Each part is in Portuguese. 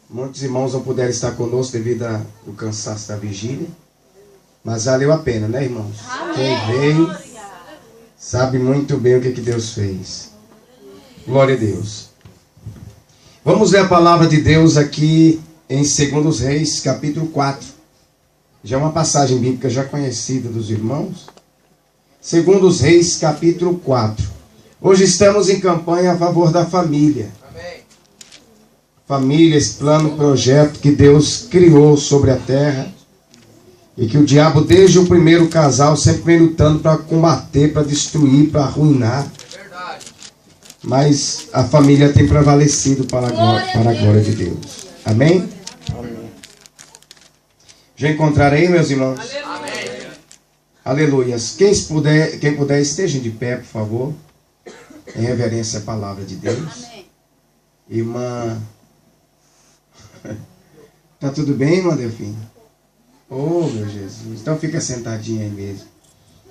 Muitos irmãos não puderam estar conosco devido ao cansaço da vigília. Mas valeu a pena, né, irmãos? Quem veio sabe muito bem o que Deus fez. Glória a Deus. Vamos ler a palavra de Deus aqui em 2 Reis, capítulo 4. Já é uma passagem bíblica já conhecida dos irmãos. 2 Reis, capítulo 4. Hoje estamos em campanha a favor da família. Amém. Família, esse plano, projeto que Deus criou sobre a terra. E que o diabo, desde o primeiro casal, sempre vem lutando para combater, para destruir, para arruinar. É verdade. Mas a família tem prevalecido para a glória de Deus. Amém? Amém. Já encontraram aí, meus irmãos? Amém. Aleluias. Quem puder, esteja de pé, por favor. Em reverência à palavra de Deus. Amém. Irmã. Tá tudo bem, irmã Delfim? Oh, meu Jesus. Então fica sentadinho aí mesmo.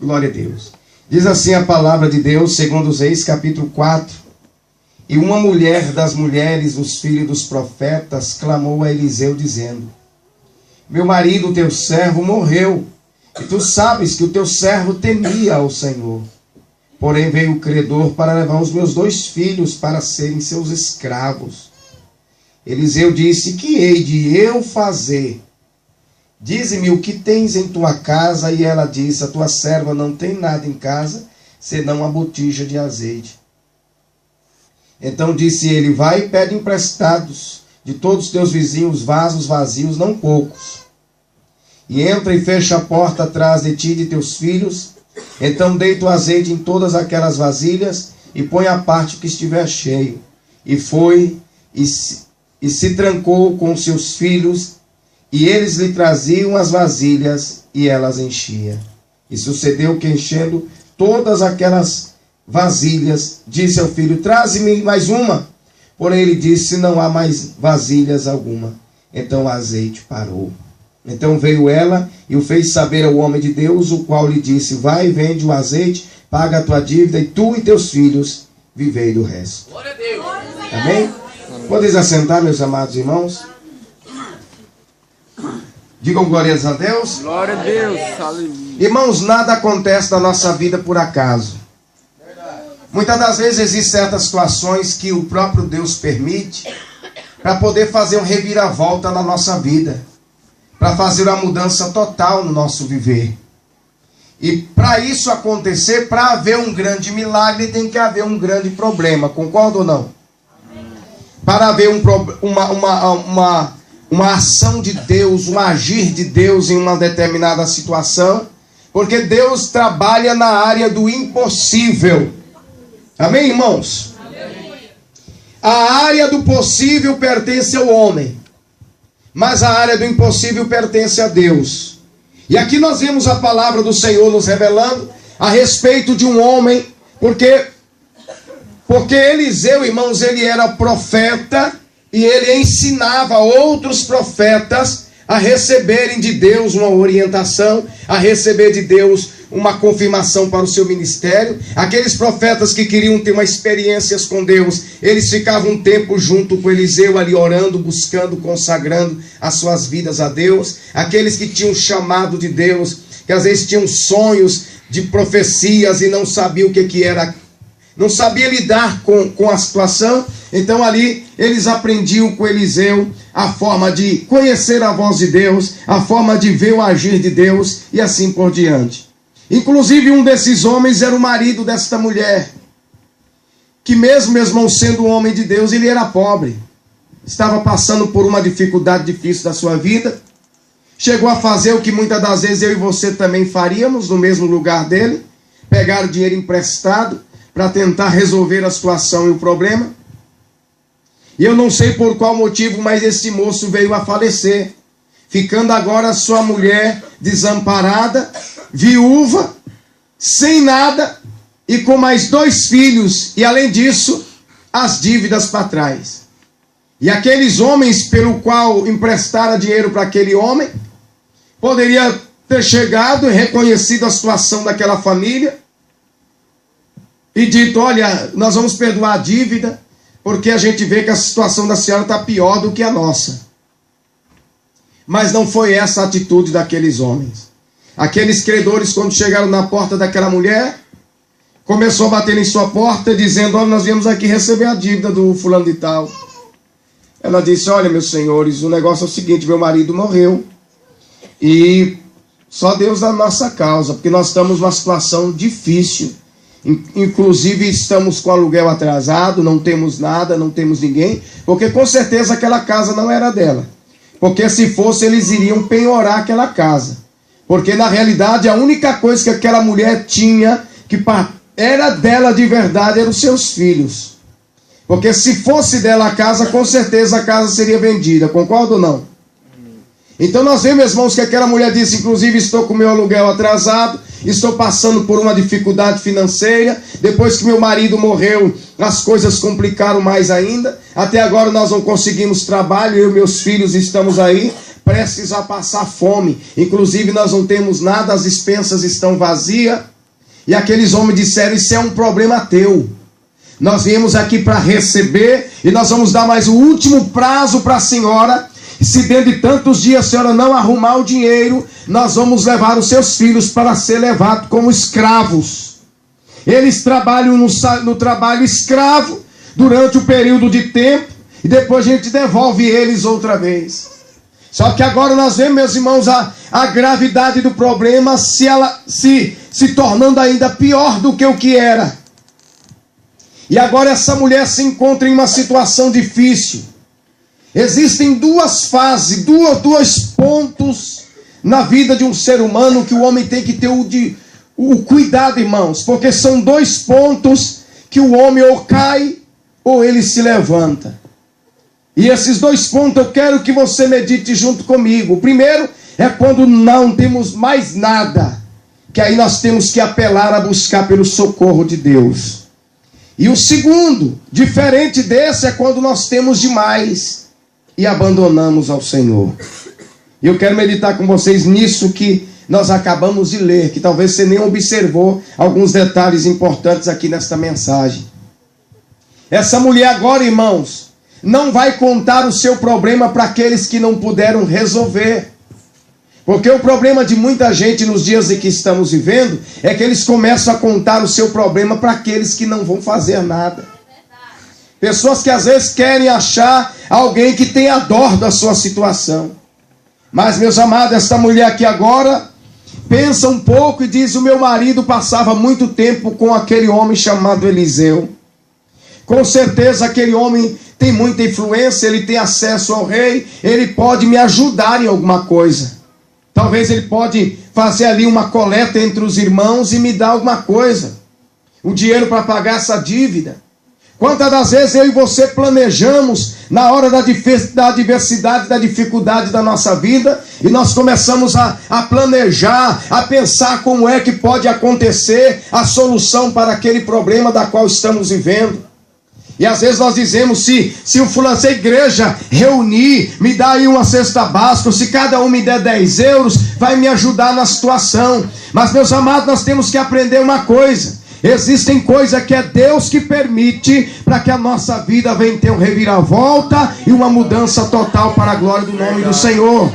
Glória a Deus. Diz assim a palavra de Deus, 2 Reis, capítulo 4. E uma mulher das mulheres, os filhos dos profetas, clamou a Eliseu, dizendo: meu marido, teu servo, morreu. E tu sabes que o teu servo temia ao Senhor. Porém veio o credor para levar os meus 2 filhos para serem seus escravos. Eliseu disse: que hei de eu fazer? Dize-me o que tens em tua casa. E ela disse: a tua serva não tem nada em casa, senão a botija de azeite. Então disse ele: vai e pede emprestados de todos os teus vizinhos vasos vazios, não poucos. E entra e fecha a porta atrás de ti e de teus filhos. Então deita o azeite em todas aquelas vasilhas e põe à parte o que estiver cheio. E foi e se trancou com seus filhos. E eles lhe traziam as vasilhas e elas enchia. E sucedeu que, enchendo todas aquelas vasilhas, disse ao filho: traze-me mais uma. Porém ele disse: não há mais vasilhas alguma. Então o azeite parou. Então veio ela e o fez saber ao homem de Deus, o qual lhe disse: vai, vende o azeite, paga a tua dívida, e tu e teus filhos vivei do resto. Glória a Deus. Amém? Podeis assentar, meus amados irmãos? Digam glórias a Deus. Glória a Deus. Irmãos, nada acontece na nossa vida por acaso. Muitas das vezes existem certas situações que o próprio Deus permite para poder fazer uma reviravolta na nossa vida, para fazer uma mudança total no nosso viver. E para isso acontecer, para haver um grande milagre, tem que haver um grande problema. Concorda ou não? Para haver uma ação de Deus, um agir de Deus em uma determinada situação, porque Deus trabalha na área do impossível. Amém, irmãos? Amém. A área do possível pertence ao homem, mas a área do impossível pertence a Deus. E aqui nós vemos a palavra do Senhor nos revelando a respeito de um homem, porque Eliseu, irmãos, ele era profeta. E ele ensinava outros profetas a receberem de Deus uma orientação, a receber de Deus uma confirmação para o seu ministério. Aqueles profetas que queriam ter uma experiências com Deus, eles ficavam um tempo junto com Eliseu ali orando, buscando, consagrando as suas vidas a Deus. Aqueles que tinham chamado de Deus, que às vezes tinham sonhos de profecias e não sabiam o que era, não sabia lidar com a situação. Então ali eles aprendiam com Eliseu a forma de conhecer a voz de Deus, a forma de ver o agir de Deus e assim por diante. Inclusive um desses homens era o marido desta mulher, que mesmo sendo um homem de Deus, ele era pobre. Estava passando por uma dificuldade difícil da sua vida. Chegou a fazer o que muitas das vezes eu e você também faríamos no mesmo lugar dele: pegar o dinheiro emprestado para tentar resolver a situação e o problema. E eu não sei por qual motivo, mas esse moço veio a falecer, ficando agora sua mulher desamparada, viúva, sem nada e com mais 2 filhos, e além disso, as dívidas para trás. E aqueles homens pelo qual emprestara dinheiro para aquele homem, poderia ter chegado e reconhecido a situação daquela família e dito: olha, nós vamos perdoar a dívida, porque a gente vê que a situação da senhora está pior do que a nossa. Mas não foi essa a atitude daqueles homens. Aqueles credores, quando chegaram na porta daquela mulher, começou a bater em sua porta, dizendo: olha, nós viemos aqui receber a dívida do fulano de tal. Ela disse: olha, meus senhores, o negócio é o seguinte, meu marido morreu, e só Deus na nossa causa, porque nós estamos numa situação difícil. Inclusive estamos com aluguel atrasado, não temos nada, não temos ninguém, porque com certeza aquela casa não era dela. Porque se fosse, eles iriam penhorar aquela casa. Porque na realidade a única coisa que aquela mulher tinha, que era dela de verdade, eram os seus filhos. Porque se fosse dela a casa, com certeza a casa seria vendida. Concorda ou não? Então nós vemos, irmãos, que aquela mulher disse: inclusive estou com meu aluguel atrasado, estou passando por uma dificuldade financeira, depois que meu marido morreu, as coisas complicaram mais ainda, até agora nós não conseguimos trabalho, eu e meus filhos estamos aí, prestes a passar fome, inclusive nós não temos nada, as despensas estão vazias. E aqueles homens disseram: isso é um problema teu, nós viemos aqui para receber, e nós vamos dar mais o último prazo para a senhora. Se dentro de tantos dias a senhora não arrumar o dinheiro, nós vamos levar os seus filhos para ser levados como escravos. Eles trabalham no trabalho escravo durante o período de tempo, e depois a gente devolve eles outra vez. Só que agora nós vemos, meus irmãos, a gravidade do problema se tornando ainda pior do que o que era. E agora essa mulher se encontra em uma situação difícil. Existem duas fases, dois pontos na vida de um ser humano que o homem tem que ter o cuidado, irmãos, porque são dois pontos que o homem ou cai ou ele se levanta. E esses dois pontos eu quero que você medite junto comigo. O primeiro é quando não temos mais nada, que aí nós temos que apelar a buscar pelo socorro de Deus. E o segundo, diferente desse, é quando nós temos demais e abandonamos ao Senhor. E eu quero meditar com vocês nisso que nós acabamos de ler, que talvez você nem observou alguns detalhes importantes aqui nesta mensagem. Essa mulher agora, irmãos, não vai contar o seu problema para aqueles que não puderam resolver. Porque o problema de muita gente nos dias em que estamos vivendo é que eles começam a contar o seu problema para aqueles que não vão fazer nada. Pessoas que às vezes querem achar alguém que tenha dó da sua situação. Mas, meus amados, esta mulher aqui agora pensa um pouco e diz: o meu marido passava muito tempo com aquele homem chamado Eliseu. Com certeza aquele homem tem muita influência, ele tem acesso ao rei, ele pode me ajudar em alguma coisa. Talvez ele pode fazer ali uma coleta entre os irmãos e me dar alguma coisa. O dinheiro para pagar essa dívida. Quantas das vezes eu e você planejamos na hora da adversidade, da dificuldade da nossa vida, e nós começamos a planejar, a pensar como é que pode acontecer a solução para aquele problema da qual estamos vivendo. E às vezes nós dizemos: se o fulano, se a igreja reunir, me dá aí uma cesta básica, se cada um me der 10 euros, vai me ajudar na situação. Mas, meus amados, nós temos que aprender uma coisa. Existem coisas que é Deus que permite para que a nossa vida venha ter um reviravolta e uma mudança total para a glória do nome do Senhor.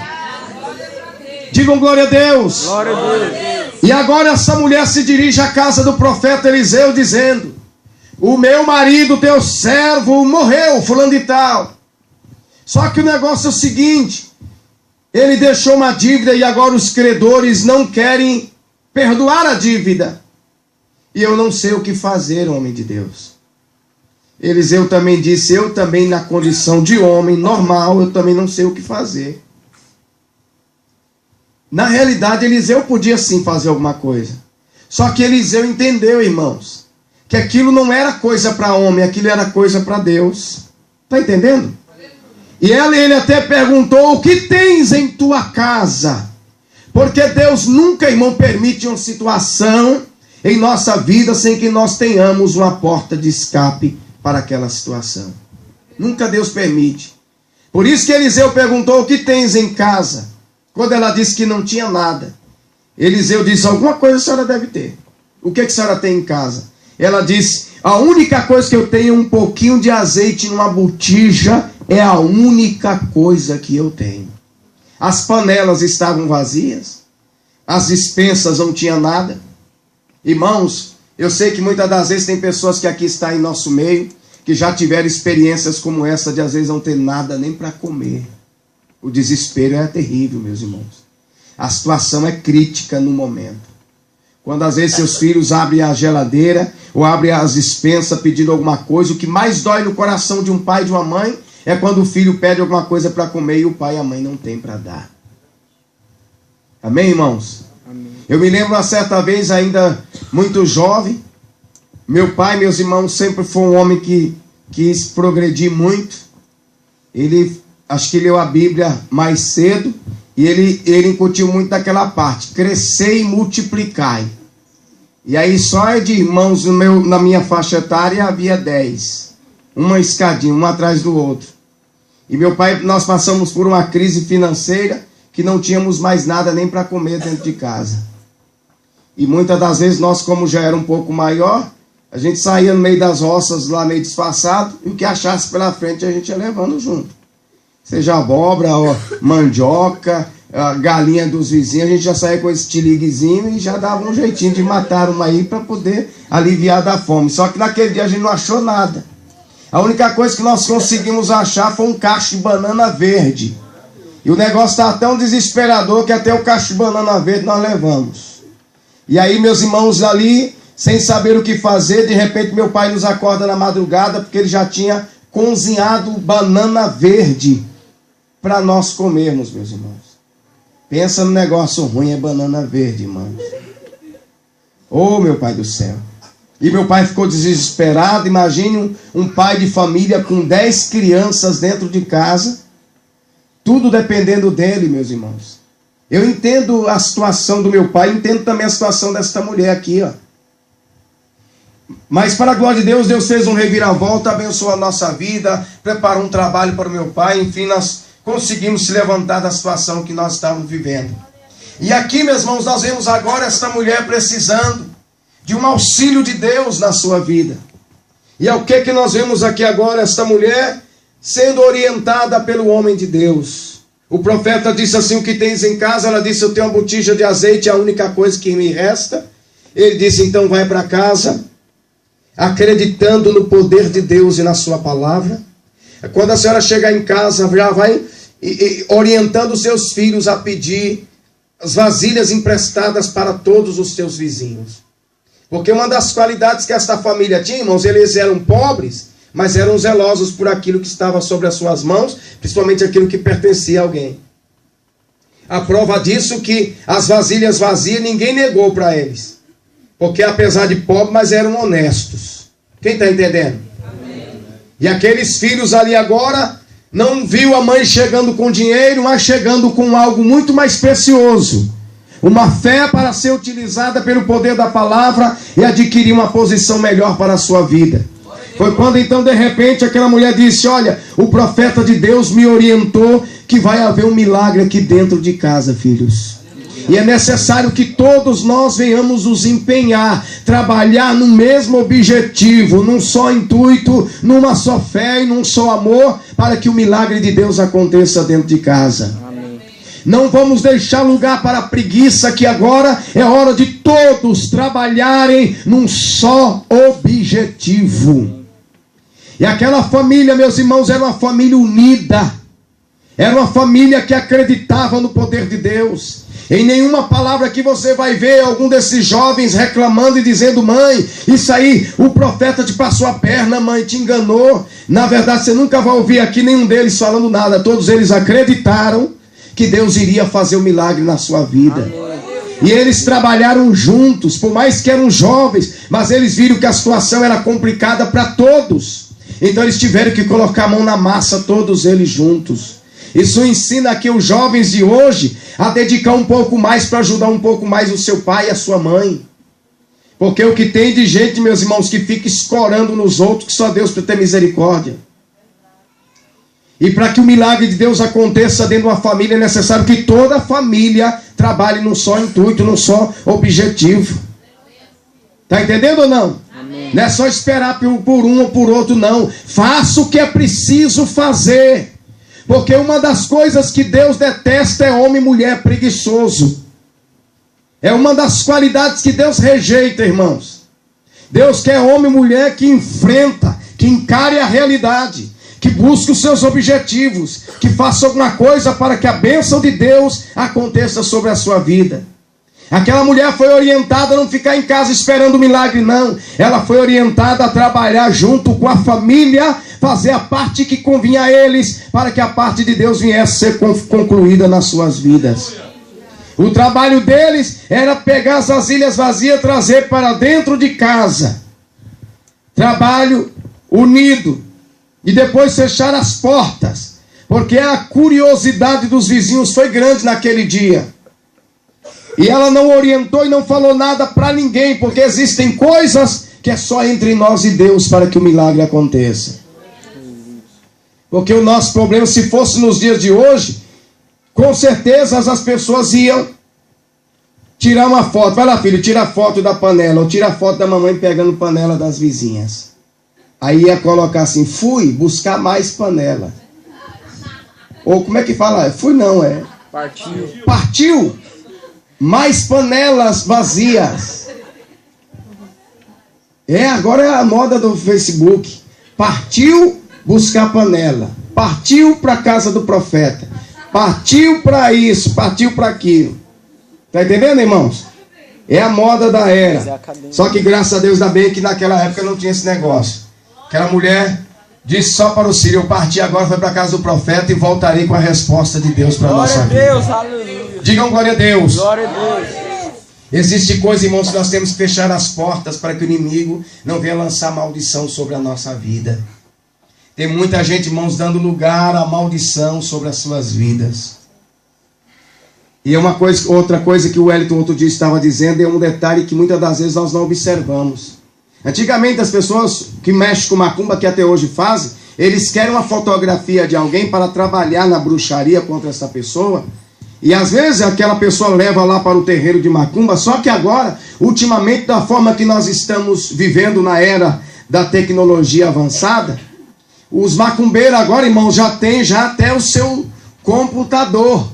Digam glória a Deus. Glória a Deus. E agora essa mulher se dirige à casa do profeta Eliseu dizendo: o meu marido, teu servo, morreu, fulano de tal. Só que o negócio é o seguinte: ele deixou uma dívida e agora os credores não querem perdoar a dívida. E eu não sei o que fazer, homem de Deus. Eliseu também disse: eu também, na condição de homem normal, eu também não sei o que fazer. Na realidade, Eliseu podia sim fazer alguma coisa. Só que Eliseu entendeu, irmãos, que aquilo não era coisa para homem, aquilo era coisa para Deus. Está entendendo? E ele até perguntou: o que tens em tua casa? Porque Deus nunca, irmão, permite uma situação em nossa vida sem que nós tenhamos uma porta de escape para aquela situação. Nunca Deus permite. Por isso que Eliseu perguntou: o que tens em casa? Quando ela disse que não tinha nada, Eliseu disse: alguma coisa a senhora deve ter. O que a senhora tem em casa? Ela disse: A única coisa que eu tenho é um pouquinho de azeite numa botija, é a única coisa que eu tenho. As panelas estavam vazias, as despensas não tinham nada. Irmãos, eu sei que muitas das vezes tem pessoas que aqui estão em nosso meio, que já tiveram experiências como essa, de às vezes não ter nada nem para comer. O desespero é terrível, meus irmãos. A situação é crítica no momento. Quando às vezes seus filhos abrem a geladeira ou abrem as despensas pedindo alguma coisa, o que mais dói no coração de um pai e de uma mãe é quando o filho pede alguma coisa para comer e o pai e a mãe não tem para dar. Amém, irmãos? Amém. Eu me lembro uma certa vez, ainda muito jovem, meu pai e meus irmãos sempre foi um homem que quis progredir muito. Ele, acho que leu a Bíblia mais cedo, e ele incutiu muito daquela parte: crescer e multiplicai. E aí só de irmãos na minha faixa etária havia 10. Uma escadinha, um atrás do outro. E meu pai, nós passamos por uma crise financeira que não tínhamos mais nada nem para comer dentro de casa. E muitas das vezes nós, como já era um pouco maior, a gente saía no meio das roças lá meio disfarçado, e o que achasse pela frente a gente ia levando junto. Seja abóbora, mandioca, a galinha dos vizinhos, a gente já saía com esse tiliguezinho e já dava um jeitinho de matar uma aí para poder aliviar da fome. Só que naquele dia a gente não achou nada. A única coisa que nós conseguimos achar foi um cacho de banana verde. E o negócio estava tão desesperador que até o cacho de banana verde nós levamos. E aí, meus irmãos ali, sem saber o que fazer, de repente meu pai nos acorda na madrugada, porque ele já tinha cozinhado banana verde para nós comermos, meus irmãos. Pensa no negócio ruim, é banana verde, irmãos. Oh, meu pai do céu. E meu pai ficou desesperado. Imagine um pai de família com 10 crianças dentro de casa, tudo dependendo dele, meus irmãos. Eu entendo a situação do meu pai, entendo também a situação desta mulher aqui, ó. Mas para a glória de Deus, Deus fez um reviravolta, abençoou a nossa vida, preparou um trabalho para o meu pai, enfim, nós conseguimos se levantar da situação que nós estávamos vivendo. E aqui, meus irmãos, nós vemos agora esta mulher precisando de um auxílio de Deus na sua vida. E é o que nós vemos aqui agora, esta mulher sendo orientada pelo homem de Deus. O profeta disse assim: o que tens em casa? Ela disse: eu tenho uma botija de azeite, é a única coisa que me resta. Ele disse: então vai para casa, acreditando no poder de Deus e na sua palavra. Quando a senhora chegar em casa, já vai orientando os seus filhos a pedir as vasilhas emprestadas para todos os seus vizinhos. Porque uma das qualidades que esta família tinha, irmãos, eles eram pobres, mas eram zelosos por aquilo que estava sobre as suas mãos, principalmente aquilo que pertencia a alguém. A prova disso que as vasilhas vazias ninguém negou para eles. Porque apesar de pobres, mas eram honestos. Quem está entendendo? Amém. E aqueles filhos ali agora não viu a mãe chegando com dinheiro, mas chegando com algo muito mais precioso. Uma fé para ser utilizada pelo poder da palavra e adquirir uma posição melhor para a sua vida. Foi quando então de repente aquela mulher disse: olha, o profeta de Deus me orientou que vai haver um milagre aqui dentro de casa, filhos. E é necessário que todos nós venhamos nos empenhar, trabalhar no mesmo objetivo, num só intuito, numa só fé e num só amor, para que o milagre de Deus aconteça dentro de casa. Amém. Não vamos deixar lugar para a preguiça, que agora é hora de todos trabalharem num só objetivo. E aquela família, meus irmãos, era uma família unida. Era uma família que acreditava no poder de Deus. Em nenhuma palavra que você vai ver algum desses jovens reclamando e dizendo: mãe, isso aí, o profeta te passou a perna, mãe, te enganou. Na verdade, você nunca vai ouvir aqui nenhum deles falando nada. Todos eles acreditaram que Deus iria fazer um milagre na sua vida. E eles trabalharam juntos, por mais que eram jovens, mas eles viram que a situação era complicada para todos. Então eles tiveram que colocar a mão na massa, todos eles juntos. Isso ensina aqui os jovens de hoje a dedicar um pouco mais para ajudar um pouco mais o seu pai e a sua mãe. Porque o que tem de gente, meus irmãos, que fica escorando nos outros, que só Deus para ter misericórdia. E para que o milagre de Deus aconteça dentro de uma família, é necessário que toda a família trabalhe num só intuito, num só objetivo. Está entendendo ou não? Amém. Não é só esperar por um ou por outro, não. Faça o que é preciso fazer. Porque uma das coisas que Deus detesta é homem e mulher preguiçoso. É uma das qualidades que Deus rejeita, irmãos. Deus quer homem e mulher que enfrenta, que encare a realidade, que busque os seus objetivos, que faça alguma coisa para que a bênção de Deus aconteça sobre a sua vida. Aquela mulher foi orientada a não ficar em casa esperando o milagre, não. Ela foi orientada a trabalhar junto com a família, fazer a parte que convinha a eles, para que a parte de Deus viesse a ser concluída nas suas vidas. O trabalho deles era pegar as vasilhas vazias e trazer para dentro de casa. Trabalho unido. E depois fechar as portas. Porque a curiosidade dos vizinhos foi grande naquele dia. E ela não orientou e não falou nada para ninguém, porque existem coisas que é só entre nós e Deus para que o milagre aconteça. Porque o nosso problema, se fosse nos dias de hoje, com certeza as pessoas iam tirar uma foto. Vai lá, filho, tira a foto da panela, ou tira a foto da mamãe pegando panela das vizinhas. Aí ia colocar assim, fui buscar mais panela. Ou como é que fala? Fui não, é. Partiu. Mais panelas vazias. Agora é a moda do Facebook. Partiu buscar panela. Partiu para a casa do profeta. Partiu para isso, partiu para aquilo. Está entendendo, irmãos? É a moda da era. Só que graças a Deus, ainda bem que naquela época não tinha esse negócio. Aquela mulher disse só para o Sírio, eu parti agora, foi para a casa do profeta e voltarei com a resposta de Deus para a nossa vida. Glória a Deus, aleluia. Digam glória a Deus. Glória a Deus. Existe coisa, irmãos, que nós temos que fechar as portas para que o inimigo não venha lançar maldição sobre a nossa vida. Tem muita gente, irmãos, dando lugar à maldição sobre as suas vidas. E é outra coisa que o Wellington outro dia estava dizendo, é um detalhe que muitas das vezes nós não observamos. Antigamente as pessoas que mexem com macumba, que até hoje fazem, eles querem uma fotografia de alguém para trabalhar na bruxaria contra essa pessoa. E às vezes aquela pessoa leva lá para o terreiro de macumba. Só que agora, ultimamente, da forma que nós estamos vivendo na era da tecnologia avançada, os macumbeiros agora, irmãos, já tem até o seu computador.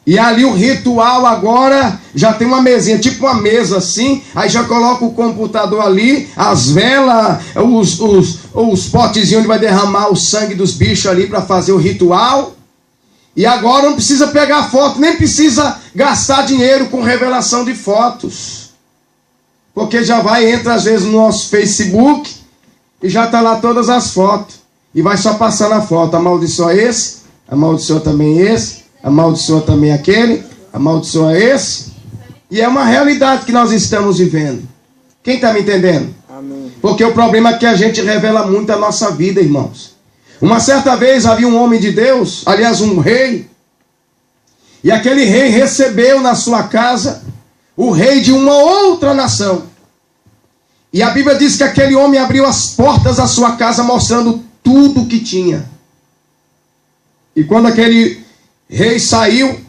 E ali o ritual agora já tem uma mesinha, tipo uma mesa assim. Aí já coloca o computador ali, as velas, os potezinhos onde vai derramar o sangue dos bichos ali para fazer o ritual. E agora não precisa pegar foto, nem precisa gastar dinheiro com revelação de fotos. Porque já entra às vezes no nosso Facebook e já está lá todas as fotos. E vai só passando a foto, amaldiçoa esse, amaldiçoa também esse, amaldiçoa também aquele, amaldiçoa esse. E é uma realidade que nós estamos vivendo. Quem está me entendendo? Amém. Porque o problema é que a gente revela muito a nossa vida, irmãos. Uma certa vez havia um homem de Deus, aliás um rei. E aquele rei recebeu na sua casa o rei de uma outra nação. E a Bíblia diz que aquele homem abriu as portas da sua casa mostrando tudo o que tinha. E quando aquele rei saiu,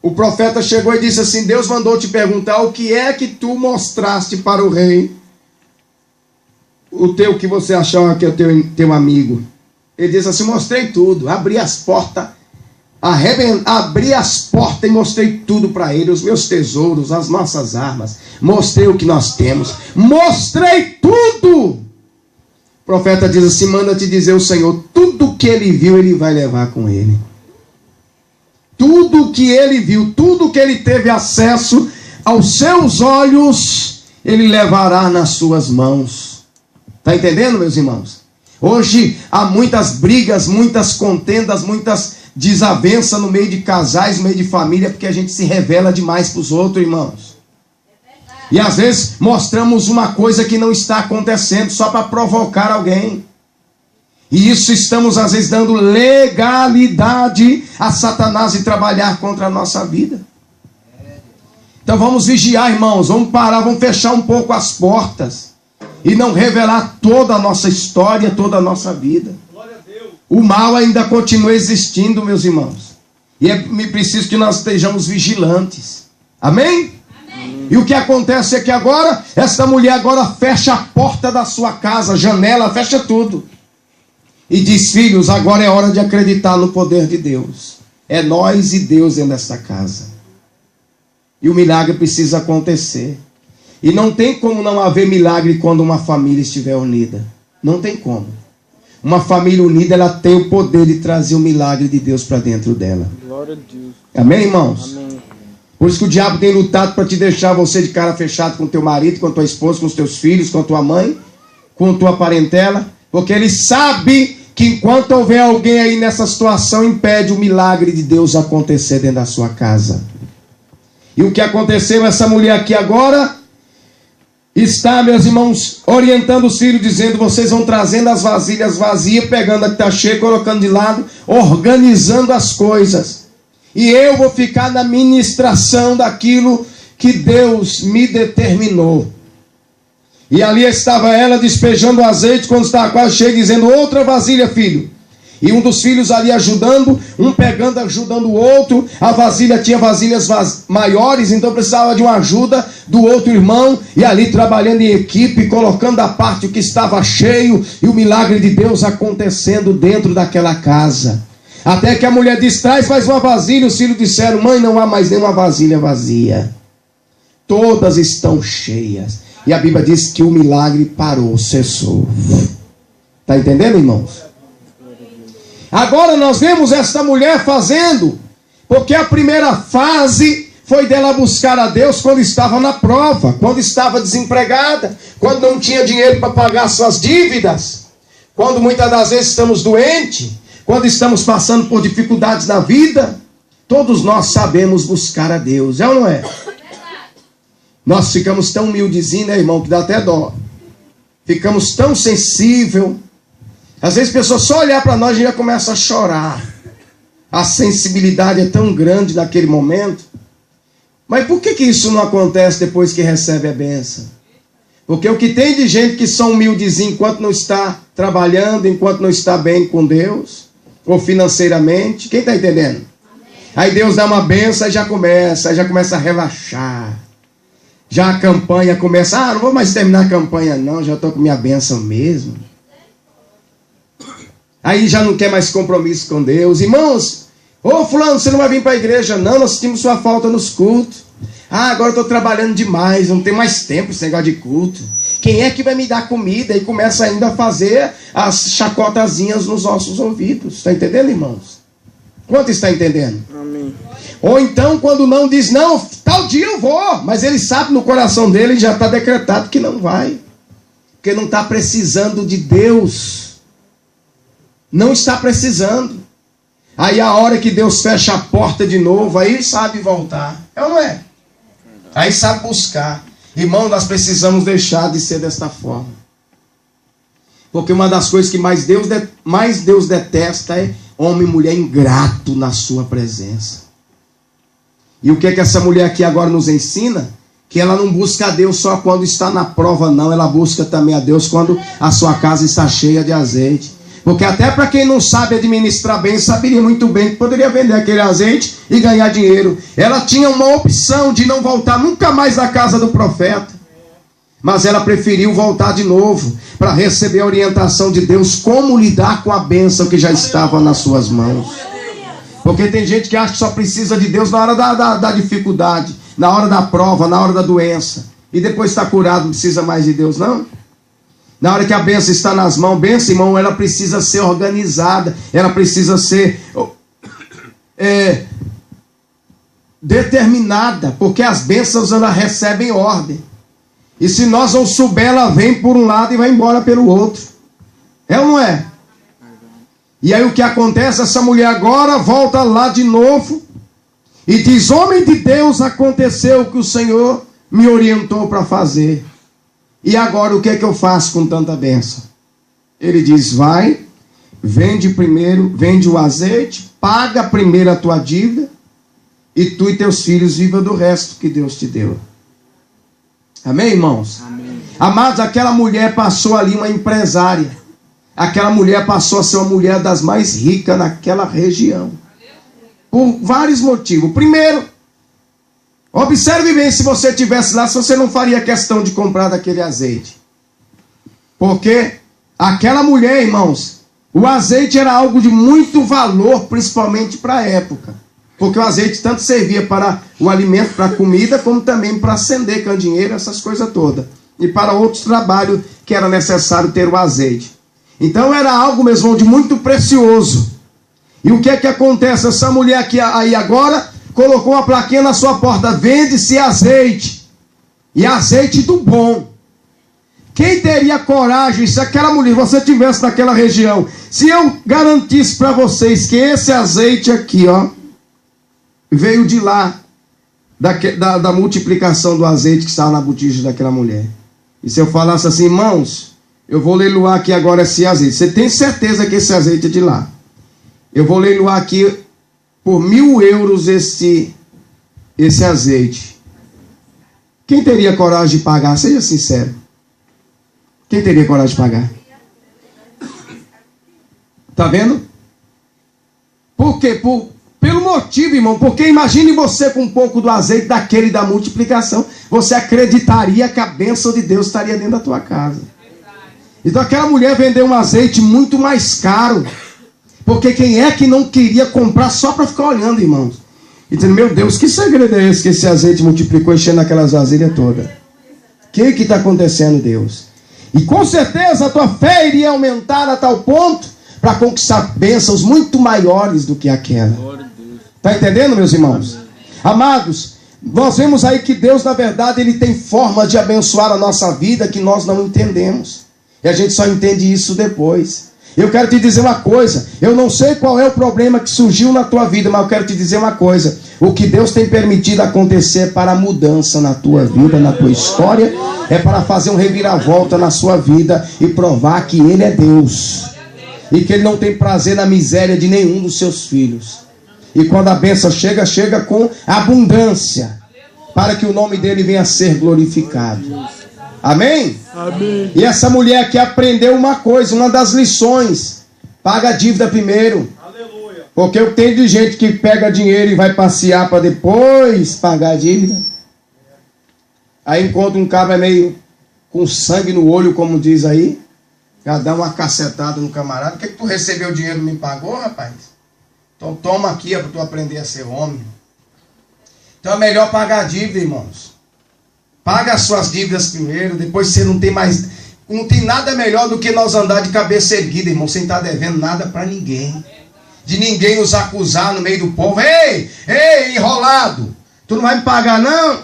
o profeta chegou e disse assim, Deus mandou te perguntar o que é que tu mostraste para o rei, que você achava que é o teu amigo. Ele disse assim, mostrei tudo, abri as portas e mostrei tudo para ele, os meus tesouros, as nossas armas, mostrei o que nós temos, mostrei tudo. O profeta diz assim, manda te dizer o Senhor, tudo que ele viu, ele vai levar com ele. Tudo que ele viu, tudo que ele teve acesso aos seus olhos, ele levará nas suas mãos. Está entendendo, meus irmãos? Hoje há muitas brigas, muitas contendas, muitas desavenças no meio de casais, no meio de família, porque a gente se revela demais para os outros, irmãos. E às vezes mostramos uma coisa que não está acontecendo só para provocar alguém. E isso estamos às vezes dando legalidade a Satanás de trabalhar contra a nossa vida. Então vamos vigiar, irmãos, vamos parar, vamos fechar um pouco as portas. E não revelar toda a nossa história, toda a nossa vida. O mal ainda continua existindo, meus irmãos. E é preciso que nós estejamos vigilantes. Amém? Amém. E o que acontece é que agora, essa mulher agora fecha a porta da sua casa, janela, fecha tudo. E diz: filhos, agora é hora de acreditar no poder de Deus. É nós e Deus dentro desta casa. E o milagre precisa acontecer. E não tem como não haver milagre quando uma família estiver unida. Não tem como. Uma família unida, ela tem o poder de trazer o milagre de Deus para dentro dela. Glória a Deus. Amém, irmãos? Amém. Por isso que o diabo tem lutado para te deixar você de cara fechada com teu marido, com tua esposa, com os teus filhos, com tua mãe, com tua parentela. Porque ele sabe que enquanto houver alguém aí nessa situação, impede o milagre de Deus acontecer dentro da sua casa. E o que aconteceu, essa mulher aqui agora está, meus irmãos, orientando os filhos, dizendo: vocês vão trazendo as vasilhas vazias, pegando a que está cheia, colocando de lado, organizando as coisas. E eu vou ficar na ministração daquilo que Deus me determinou. E ali estava ela despejando o azeite, quando estava quase cheio, dizendo: outra vasilha, filho. E um dos filhos ali ajudando, um pegando, ajudando o outro. A vasilha tinha vasilhas maiores, então precisava de uma ajuda do outro irmão. E ali trabalhando em equipe, colocando a parte que estava cheio. E o milagre de Deus acontecendo dentro daquela casa. Até que a mulher disse: traz mais uma vasilha. Os filhos disseram: mãe, não há mais nenhuma vasilha vazia. Todas estão cheias. E a Bíblia diz que o milagre parou, cessou. Está entendendo, irmãos? Agora nós vemos esta mulher fazendo, porque a primeira fase foi dela buscar a Deus quando estava na prova, quando estava desempregada, quando não tinha dinheiro para pagar suas dívidas, quando muitas das vezes estamos doentes, quando estamos passando por dificuldades na vida. Todos nós sabemos buscar a Deus, é ou não é? Nós ficamos tão humildezinhos, né, irmão, que dá até dó. Ficamos tão sensíveis. Às vezes a pessoa só olhar para nós e já começa a chorar. A sensibilidade é tão grande naquele momento. Mas por que isso não acontece depois que recebe a bênção? Porque o que tem de gente que são humildezinhos enquanto não está trabalhando, enquanto não está bem com Deus, ou financeiramente, quem está entendendo? Aí Deus dá uma bênção e já começa a relaxar. Já a campanha começa: não vou mais terminar a campanha não, já estou com minha bênção mesmo. Aí já não quer mais compromisso com Deus. Irmãos, fulano, você não vai vir para a igreja não, nós sentimos sua falta nos cultos. Agora eu estou trabalhando demais, não tenho mais tempo esse negócio de culto. Quem é que vai me dar comida? E começa ainda a fazer as chacotazinhas nos nossos ouvidos. Está entendendo, irmãos? Quanto está entendendo? Amém. Ou então quando não diz: não, tal dia eu vou. Mas ele sabe no coração dele, já está decretado que não vai. Porque não está precisando de Deus. Não está precisando. Aí a hora que Deus fecha a porta de novo, aí sabe voltar. É ou não é? Aí sabe buscar. Irmão, nós precisamos deixar de ser desta forma. Porque uma das coisas que mais Deus detesta é homem e mulher ingrato na sua presença. E o que é que essa mulher aqui agora nos ensina? Que ela não busca a Deus só quando está na prova, não. Ela busca também a Deus quando a sua casa está cheia de azeite. Porque até para quem não sabe administrar bem, saberia muito bem que poderia vender aquele azeite e ganhar dinheiro. Ela tinha uma opção de não voltar nunca mais à casa do profeta. Mas ela preferiu voltar de novo para receber a orientação de Deus como lidar com a bênção que já estava nas suas mãos. Porque tem gente que acha que só precisa de Deus na hora da dificuldade, na hora da prova, na hora da doença. E depois está curado, não precisa mais de Deus, não? Na hora que a bênção está nas mãos, bênção, irmão, ela precisa ser organizada, ela precisa ser determinada, porque as bênçãos elas recebem ordem. E se nós não souber, ela vem por um lado e vai embora pelo outro. É ou não é? E aí o que acontece? Essa mulher agora volta lá de novo e diz: homem de Deus, aconteceu o que o Senhor me orientou para fazer. E agora o que é que eu faço com tanta bênção? Ele diz: vai, vende o azeite, paga primeiro a tua dívida, e tu e teus filhos vivam do resto que Deus te deu. Amém, irmãos? Amém. Amados, aquela mulher passou ali uma empresária. Aquela mulher passou a ser uma mulher das mais ricas naquela região. Por vários motivos. Primeiro, Observe bem, se você estivesse lá, se você não faria questão de comprar daquele azeite. Porque aquela mulher, irmãos, o azeite era algo de muito valor, principalmente para a época. Porque o azeite tanto servia para o alimento, para a comida, como também para acender candeeiro, essas coisas todas. E para outros trabalhos que era necessário ter o azeite. Então era algo mesmo de muito precioso. E o que é que acontece? Essa mulher aqui aí agora colocou uma plaquinha na sua porta: vende-se azeite. E azeite do bom. Quem teria coragem, se aquela mulher, você estivesse naquela região, se eu garantisse para vocês que esse azeite aqui, ó, veio de lá, da multiplicação do azeite que estava na botija daquela mulher. E se eu falasse assim: irmãos, eu vou leiloar aqui agora esse azeite. Você tem certeza que esse azeite é de lá? Eu vou leiloar aqui por 1.000 euros esse azeite. Quem teria coragem de pagar? Seja sincero. Quem teria coragem de pagar? Tá vendo? Por quê? Pelo motivo, irmão. Porque imagine você com um pouco do azeite daquele da multiplicação. Você acreditaria que a bênção de Deus estaria dentro da tua casa. Então aquela mulher vendeu um azeite muito mais caro. Porque quem é que não queria comprar só para ficar olhando, irmãos? E dizendo: meu Deus, que segredo é esse que esse azeite multiplicou, enchendo aquelas vasilhas todas? O que está acontecendo, Deus? E com certeza a tua fé iria aumentar a tal ponto para conquistar bênçãos muito maiores do que aquela. Está entendendo, meus irmãos? Amados, nós vemos aí que Deus, na verdade, Ele tem forma de abençoar a nossa vida que nós não entendemos. E a gente só entende isso depois. Eu quero te dizer uma coisa. Eu não sei qual é o problema que surgiu na tua vida, mas eu quero te dizer uma coisa. O que Deus tem permitido acontecer para a mudança na tua vida, na tua história, é para fazer um reviravolta na sua vida e provar que Ele é Deus. E que Ele não tem prazer na miséria de nenhum dos seus filhos. E quando a bênção chega, chega com abundância, para que o nome dEle venha a ser glorificado. Amém? Amém. E essa mulher aqui aprendeu uma coisa, uma das lições: paga a dívida primeiro. Aleluia. Porque eu tenho de gente que pega dinheiro e vai passear para depois pagar a dívida. Aí encontra um cabra meio com sangue no olho, como diz aí, já dá uma cacetada no camarada. O que tu recebeu o dinheiro e não me pagou, rapaz? Então toma aqui para tu aprender a ser homem. Então é melhor pagar a dívida, irmãos. Paga as suas dívidas primeiro, depois você não tem mais... Não tem nada melhor do que nós andar de cabeça erguida, irmão, sem estar devendo nada para ninguém. De ninguém nos acusar no meio do povo. Ei, enrolado, tu não vai me pagar não?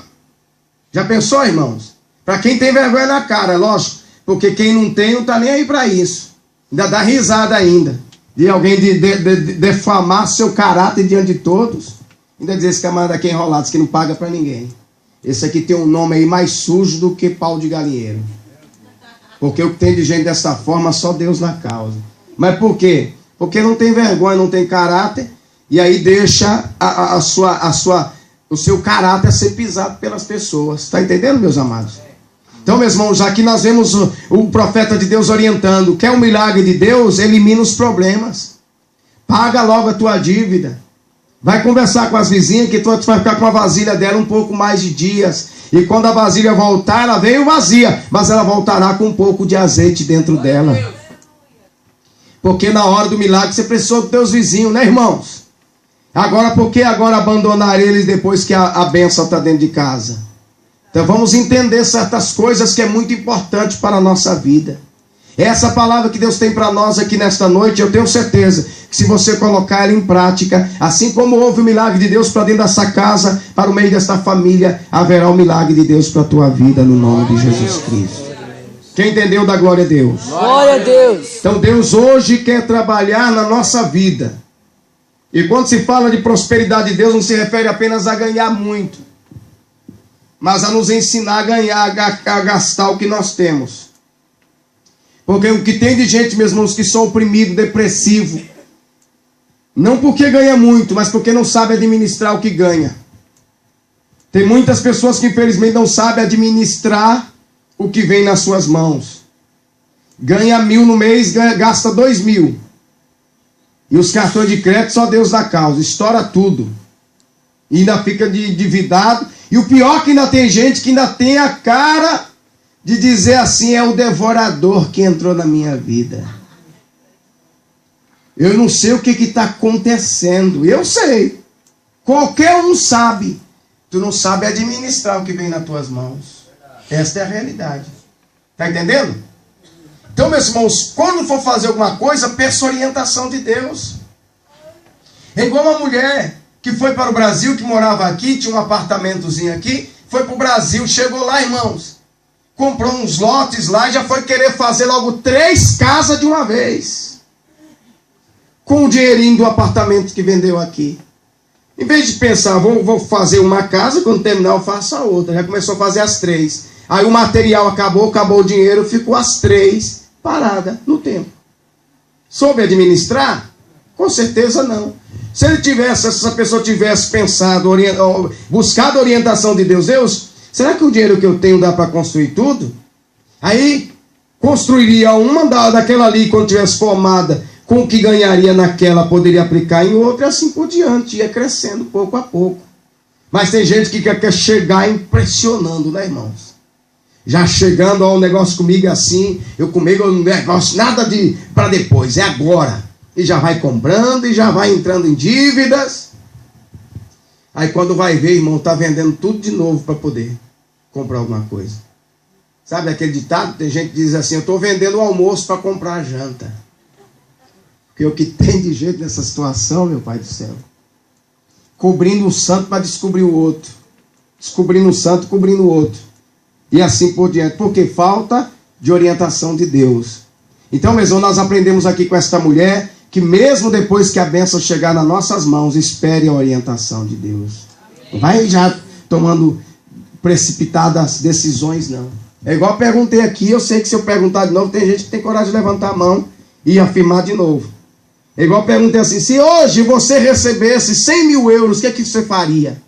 Já pensou, irmãos? Para quem tem vergonha na cara, lógico. Porque quem não tem, não está nem aí para isso. Ainda dá risada ainda. De alguém defamar seu caráter diante de todos. Ainda dizer: esse camarada aqui é enrolado, esse que não paga para ninguém. Esse aqui tem um nome aí mais sujo do que pau de galinheiro. Porque o que tem de gente dessa forma, só Deus na causa. Mas por quê? Porque não tem vergonha, não tem caráter. E aí deixa o seu caráter ser pisado pelas pessoas. Está entendendo, meus amados? Então, meus irmãos, aqui nós vemos o profeta de Deus orientando: quer um milagre de Deus? Elimina os problemas. Paga logo a tua dívida. Vai conversar com as vizinhas que tu vai ficar com a vasilha dela um pouco mais de dias. E quando a vasilha voltar, ela veio vazia, mas ela voltará com um pouco de azeite dentro dela. Porque na hora do milagre você precisou dos teus vizinhos, né, irmãos? Agora, por que agora abandonar eles depois que a bênção está dentro de casa? Então vamos entender certas coisas que é muito importante para a nossa vida. Essa palavra que Deus tem para nós aqui nesta noite, eu tenho certeza que se você colocar ela em prática, assim como houve o milagre de Deus para dentro dessa casa, para o meio desta família, haverá o milagre de Deus para a tua vida, no nome de Jesus Cristo. Quem entendeu, dá glória a Deus. Glória a Deus. Então Deus hoje quer trabalhar na nossa vida. E quando se fala de prosperidade de Deus, não se refere apenas a ganhar muito, mas a nos ensinar a ganhar, a gastar o que nós temos. Porque o que tem de gente, meus irmãos, que são oprimidos, depressivo, não porque ganha muito, mas porque não sabe administrar o que ganha. Tem muitas pessoas que infelizmente não sabem administrar o que vem nas suas mãos. Ganha 1.000 no mês, gasta 2.000. E os cartões de crédito só Deus dá causa, estoura tudo. E ainda fica endividado E o pior é que ainda tem gente que ainda tem a cara de dizer assim, é o devorador que entrou na minha vida. Eu não sei o que está acontecendo. Eu sei. Qualquer um sabe. Tu não sabe administrar o que vem nas tuas mãos. Esta é a realidade. Está entendendo? Então, meus irmãos, quando for fazer alguma coisa, peça orientação de Deus. É igual uma mulher que foi para o Brasil, que morava aqui, tinha um apartamentozinho aqui, foi para o Brasil, chegou lá, irmãos, comprou uns lotes lá e já foi querer fazer logo 3 casas de uma vez. Com o dinheirinho do apartamento que vendeu aqui. Em vez de pensar, vou fazer uma casa, quando terminar eu faço a outra. Já começou a fazer as 3. Aí o material acabou o dinheiro, ficou as 3 paradas no tempo. Soube administrar? Com certeza não. Se essa pessoa tivesse pensado, buscado a orientação de Deus, será que o dinheiro que eu tenho dá para construir tudo? Aí construiria uma daquela ali, quando tivesse formada, com o que ganharia naquela, poderia aplicar em outra, e assim por diante, ia crescendo pouco a pouco. Mas tem gente que quer chegar impressionando, né, irmãos? Já chegando ao negócio comigo assim, comigo o negócio, nada de para depois, é agora. E já vai comprando, e já vai entrando em dívidas. Aí quando vai ver, irmão, está vendendo tudo de novo para poder comprar alguma coisa. Sabe aquele ditado? Tem gente que diz assim, eu estou vendendo o almoço para comprar a janta. Porque o que tem de jeito nessa situação, meu Pai do céu, cobrindo um santo para descobrir o outro. Descobrindo um santo, cobrindo o outro. E assim por diante. Porque falta de orientação de Deus. Então, meus irmãos, nós aprendemos aqui com esta mulher que mesmo depois que a bênção chegar nas nossas mãos, espere a orientação de Deus. Não vai já tomando precipitadas decisões, não. É igual eu perguntei aqui, eu sei que se eu perguntar de novo, tem gente que tem coragem de levantar a mão e afirmar de novo. É igual eu perguntei assim, se hoje você recebesse 100 mil euros, o que você faria?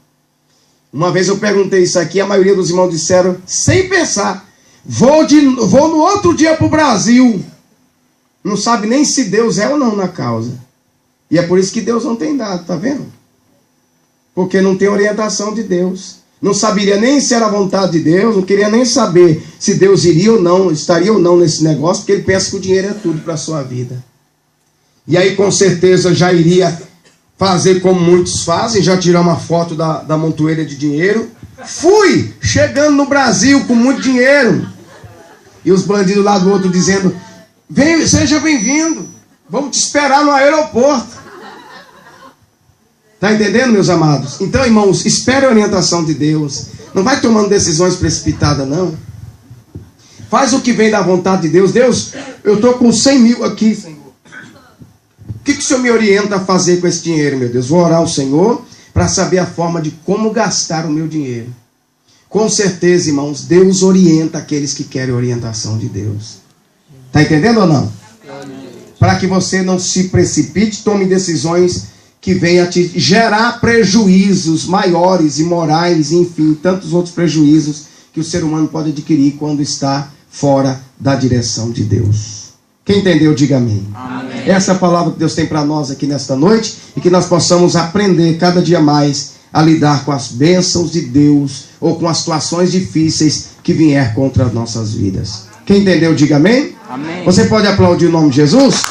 Uma vez eu perguntei isso aqui, a maioria dos irmãos disseram, sem pensar, vou no outro dia para o Brasil. Não sabe nem se Deus é ou não na causa. E é por isso que Deus não tem dado, tá vendo? Porque não tem orientação de Deus. Não saberia nem se era a vontade de Deus, não queria nem saber se Deus iria ou não, estaria ou não nesse negócio, porque ele pensa que o dinheiro é tudo para a sua vida. E aí com certeza já iria fazer como muitos fazem, já tirar uma foto da montoeira de dinheiro. Fui chegando no Brasil com muito dinheiro. E os bandidos lá do outro dizendo, vem, seja bem-vindo, vamos te esperar no aeroporto. Está entendendo, meus amados? Então, irmãos, espere a orientação de Deus. Não vai tomando decisões precipitadas, não. Faz o que vem da vontade de Deus. Deus, eu estou com 100 mil aqui, Senhor. O que o Senhor me orienta a fazer com esse dinheiro, meu Deus? Vou orar ao Senhor para saber a forma de como gastar o meu dinheiro. Com certeza, irmãos, Deus orienta aqueles que querem orientação de Deus. Está entendendo ou não? Para que você não se precipite, tome decisões que venham a te gerar prejuízos maiores, imorais, enfim, tantos outros prejuízos que o ser humano pode adquirir quando está fora da direção de Deus. Quem entendeu, diga amém. Amém. Essa é a palavra que Deus tem para nós aqui nesta noite e que nós possamos aprender cada dia mais a lidar com as bênçãos de Deus ou com as situações difíceis que vier contra as nossas vidas. Quem entendeu, diga amém. Amém. Você pode aplaudir o nome de Jesus?